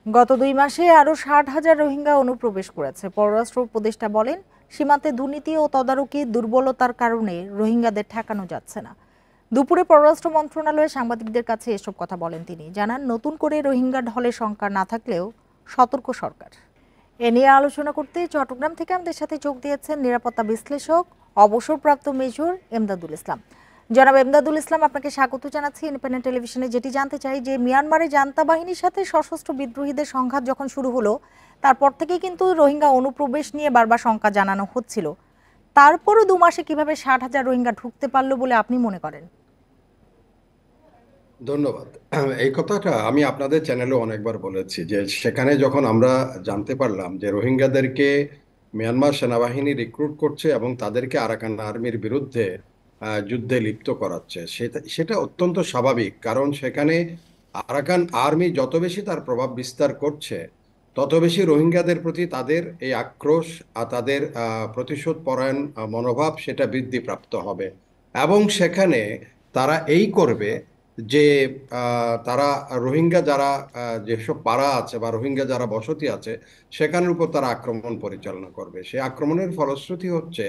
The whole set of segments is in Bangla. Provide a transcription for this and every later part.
গত ২ মাসে আরও ৬০,০০০ রোহিঙ্গা অনুপ্রবেশ করেছে। পররাষ্ট্র উপদেষ্টা বলেন, সীমান্তে দুর্নীতি ও তদারকি দুর্বলতার কারণে রোহিঙ্গাদের ঠেকানো যাচ্ছে না। দুপুরে পররাষ্ট্র মন্ত্রণালয়ে সাংবাদিকদের কাছে এসব কথা বলেন তিনি। জানান, নতুন করে রোহিঙ্গা ঢলের সংখ্যা না থাকলেও সতর্ক সরকার। এ নিয়ে আলোচনা করতে চট্টগ্রাম থেকে আমাদের সাথে যোগ দিয়েছেন নিরাপত্তা বিশ্লেষক অবসরপ্রাপ্ত মেজর এমদাদুল ইসলাম। জনাব এমদাদুল ইসলাম, আপনাকে স্বাগত জানাচ্ছি ইন্ডিপেন্ডেন্ট টেলিভিশনে। যেটি জানতে চাই যে মিয়ানমারে জান্তা বাহিনীর সাথে সশস্ত্র বিদ্রোহীদের সংঘাত যখন শুরু হলো, তারপর থেকেই কিন্তু রোহিঙ্গা অনুপ্রবেশ নিয়ে বারবার শঙ্কা জানানো হচ্ছিল। তারপরও ২ মাসে কিভাবে ৬০,০০০ রোহিঙ্গা ঢুকতে পারলো বলে আপনি মনে করেন? ধন্যবাদ। এই কথাটা আমি আপনাদের চ্যানেলে অনেকবার বলেছি যে সেখানে যখন আমরা জানতে পারলাম যে রোহিঙ্গাদেরকে মিয়ানমার সেনাবাহিনী রিক্রুট করছে এবং তাদেরকে আরাকান আর্মির বিরুদ্ধে যুদ্ধে লিপ্ত করাচ্ছে, সেটা সেটা অত্যন্ত স্বাভাবিক। কারণ সেখানে আরাকান আর্মি যত বেশি তার প্রভাব বিস্তার করছে, তত বেশি রোহিঙ্গাদের প্রতি তাদের এই আক্রোশ আর তাদের প্রতিশোধ পরায়ণ মনোভাব সেটা বৃদ্ধিপ্রাপ্ত হবে। এবং সেখানে তারা এই করবে যে তারা রোহিঙ্গা যারা যেসব পাড়া আছে বা রোহিঙ্গা যারা বসতি আছে সেখানের উপর তারা আক্রমণ পরিচালনা করবে। সেই আক্রমণের ফলশ্রুতি হচ্ছে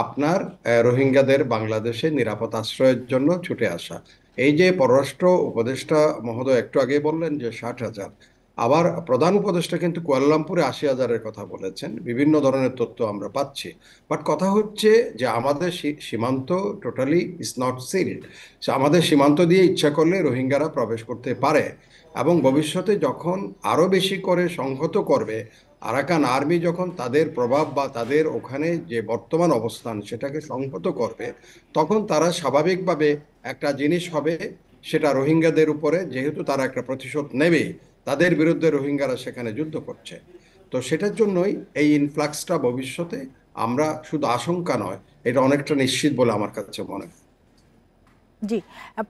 আপনার রোহিঙ্গাদের বাংলাদেশে নিরাপদ আশ্রয়ের জন্য ছুটে আসা। এই যে পররাষ্ট্র উপদেষ্টা মহোদয় একটু আগে বললেন যে ৬০,০০০, আবার প্রধান উপদেষ্টা কিন্তু কুয়ালালামপুরে ৮০,০০০-এর কথা বলেছেন। বিভিন্ন ধরনের তথ্য আমরা পাচ্ছি। বাট কথা হচ্ছে যে আমাদের সীমান্ত টোটালি ইজ নট সিল্ড। আমাদের সীমান্ত দিয়ে ইচ্ছা করলে রোহিঙ্গারা প্রবেশ করতে পারে। এবং ভবিষ্যতে যখন আরো বেশি করে সংহত করবে, আরাকান আর্মি যখন তাদের প্রভাব বা তাদের ওখানে যে বর্তমান অবস্থান সেটাকে সংহত করবে, তখন তারা স্বাভাবিকভাবে একটা জিনিস হবে, সেটা রোহিঙ্গাদের উপরে যেহেতু তারা একটা প্রতিশোধ নেবে, তাদের বিরুদ্ধে রোহিঙ্গারা সেখানে যুদ্ধ করছে। তো সেটার জন্যই এই ইনফ্লাক্সটা ভবিষ্যতে আমরা শুধু আশঙ্কা নয়, এটা অনেকটা নিশ্চিত বলে আমার কাছে মনে হয়। জি,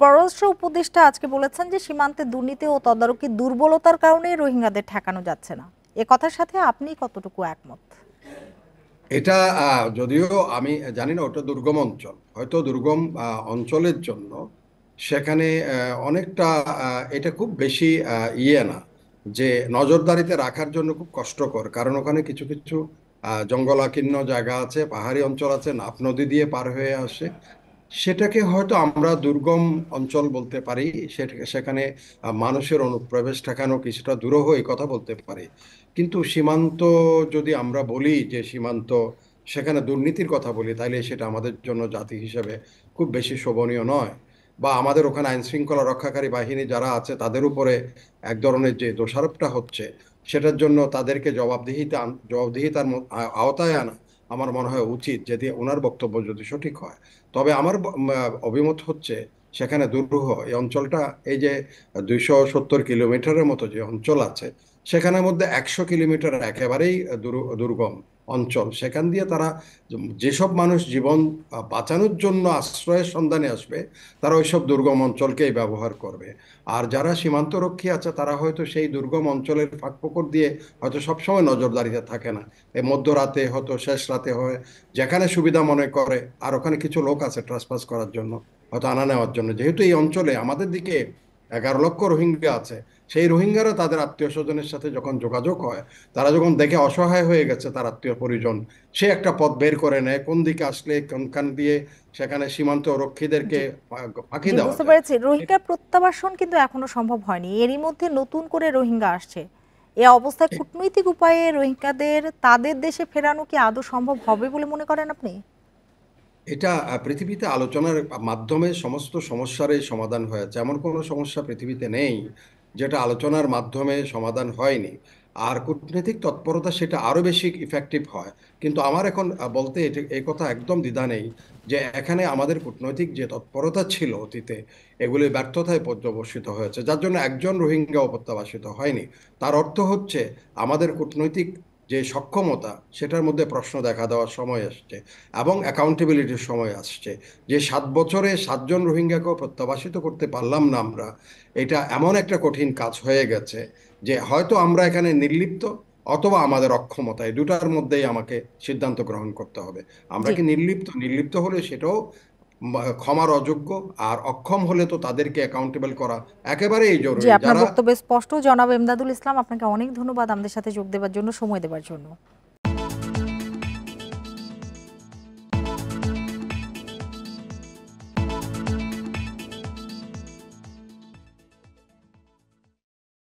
পররাষ্ট্র উপদেষ্টা আজকে বলেছেন যে সীমান্তে দুর্নীতি ও তদারকি দুর্বলতার কারণে রোহিঙ্গাদের ঠেকানো যাচ্ছে না। এ কথার সাথে আপনি কতটুকু একমত? এটা যদিও আমি জানি না, ওটা দুর্গম অঞ্চল, হয়তো দুর্গম অঞ্চলের জন্য সেখানে অনেকটা এটা খুব বেশি না, যে নজরদারিতে রাখার জন্য খুব কষ্টকর। কারণ ওখানে কিছু কিছু জঙ্গলাকীর্ণ জায়গা আছে, পাহাড়ি অঞ্চল আছে, নাফ নদী দিয়ে পার হয়ে আসে। সেটাকে হয়তো আমরা দুর্গম অঞ্চল বলতে পারি। সেখানে মানুষের অনুপ্রবেশ ঠেকানো কিছুটা দুরূহ, এই কথা বলতে পারি। কিন্তু সীমান্ত, যদি আমরা বলি যে সীমান্ত, সেখানে দুর্নীতির কথা বলি, তাইলে সেটা আমাদের জন্য জাতি হিসেবে খুব বেশি শোভনীয় নয়। বা আমাদের ওখানে আইন শৃঙ্খলা রক্ষাকারী বাহিনী যারা আছে তাদের উপরে এক ধরনের যে দোষারোপটা হচ্ছে, সেটার জন্য তাদেরকে জবাবদিহিতার আওতায় আনা আমার মনে হয় উচিত, যদি ওনার বক্তব্য যদি সঠিক হয়। তবে আমার অভিমত হচ্ছে সেখানে দুর্গম এই অঞ্চলটা, এই যে ২৭০ কিলোমিটারের মতো যে অঞ্চল আছে, সেখানের মধ্যে ১০০ কিলোমিটার একেবারেই দুর্গম অঞ্চল। সেখান দিয়ে তারা যেসব মানুষ জীবন বাঁচানোর জন্য আশ্রয়ের সন্ধানে আসবে, তারা ওইসব দুর্গম অঞ্চলকেই ব্যবহার করবে। আর যারা সীমান্তরক্ষী আছে তারা হয়তো সেই দুর্গম অঞ্চলের ফাঁকফোকর দিয়ে হয়তো সবসময় নজরদারিতে থাকে না, এই মধ্যরাতে হয়তো শেষ রাতে হয়, যেখানে সুবিধা মনে করে। আর ওখানে কিছু লোক আছে ট্রাসপাস করার জন্য, হয়তো আনা নেওয়ার জন্য। যেহেতু এই অঞ্চলে আমাদের দিকে ১১ লক্ষ রোহিঙ্গা আছে, সেই রোহিঙ্গারা তাদের আত্মীয় স্বজনের সাথে যখন যোগাযোগ হয়, তারা যখন দেখে অসহায় হয়ে গেছে তার আত্মীয় পরিজন, সে একটা পথ বের করে নেয় কোন দিকে আসলে কোনখান দিয়ে সেখানে সীমান্ত রক্ষীদেরকে জি, ফাঁকি জি, দেওয়া বুঝতে যায়। পেরেছি। রোহিঙ্গা প্রত্যাবাসন কিন্তু এখনো সম্ভব হয়নি। এরই মধ্যে নতুন করে রোহিঙ্গা আসছে। এ অবস্থায় কূটনৈতিক উপায়ে রোহিঙ্গাদের তাদের দেশে ফেরানো কি আদৌ সম্ভব হবে বলে মনে করেন আপনি? এটা পৃথিবীতে আলোচনার মাধ্যমে সমস্ত সমস্যারই সমাধান হয়েছে। এমন কোনো সমস্যা পৃথিবীতে নেই যেটা আলোচনার মাধ্যমে সমাধান হয়নি। আর কূটনৈতিক তৎপরতা সেটা আরো বেশি ইফেক্টিভ হয়। কিন্তু আমার এখন বলতে এই কথা একদম দ্বিধা নেই যে এখানে আমাদের কূটনৈতিক যে তৎপরতা ছিল অতীতে, এগুলি ব্যর্থতায় পর্যবসিত হয়েছে, যার জন্য একজন রোহিঙ্গাও প্রত্যাবাসিত হয়নি। তার অর্থ হচ্ছে আমাদের কূটনৈতিক যে সক্ষমতা, সেটার মধ্যে প্রশ্ন দেখা দেওয়ার সময় আসছে এবং অ্যাকাউন্টেবিলিটির সময় আসছে। যে ৭ বছরে ৭ জন রোহিঙ্গাকেও প্রত্যাবাসিত করতে পারলাম না আমরা, এটা এমন একটা কঠিন কাজ হয়ে গেছে যে হয়তো আমরা এখানে নির্লিপ্ত, অথবা আমাদের অক্ষমতা, এই দুটার মধ্যেই আমাকে সিদ্ধান্ত গ্রহণ করতে হবে। আমরা জি, কি নির্লিপ্ত? নির্লিপ্ত হলে সেটাও ক্ষমার অযোগ্য, আর অক্ষম হলে তো তাদেরকে অ্যাকাউন্টেবল করা একেবারেই জি, জরুরি। আপনার যারা বক্তব্য স্পষ্ট। জনাব এমদাদুল ইসলাম, আপনাকে অনেক ধন্যবাদ আমাদের সাথে যোগ দেওয়ার জন্য, সময় দেওয়ার জন্য।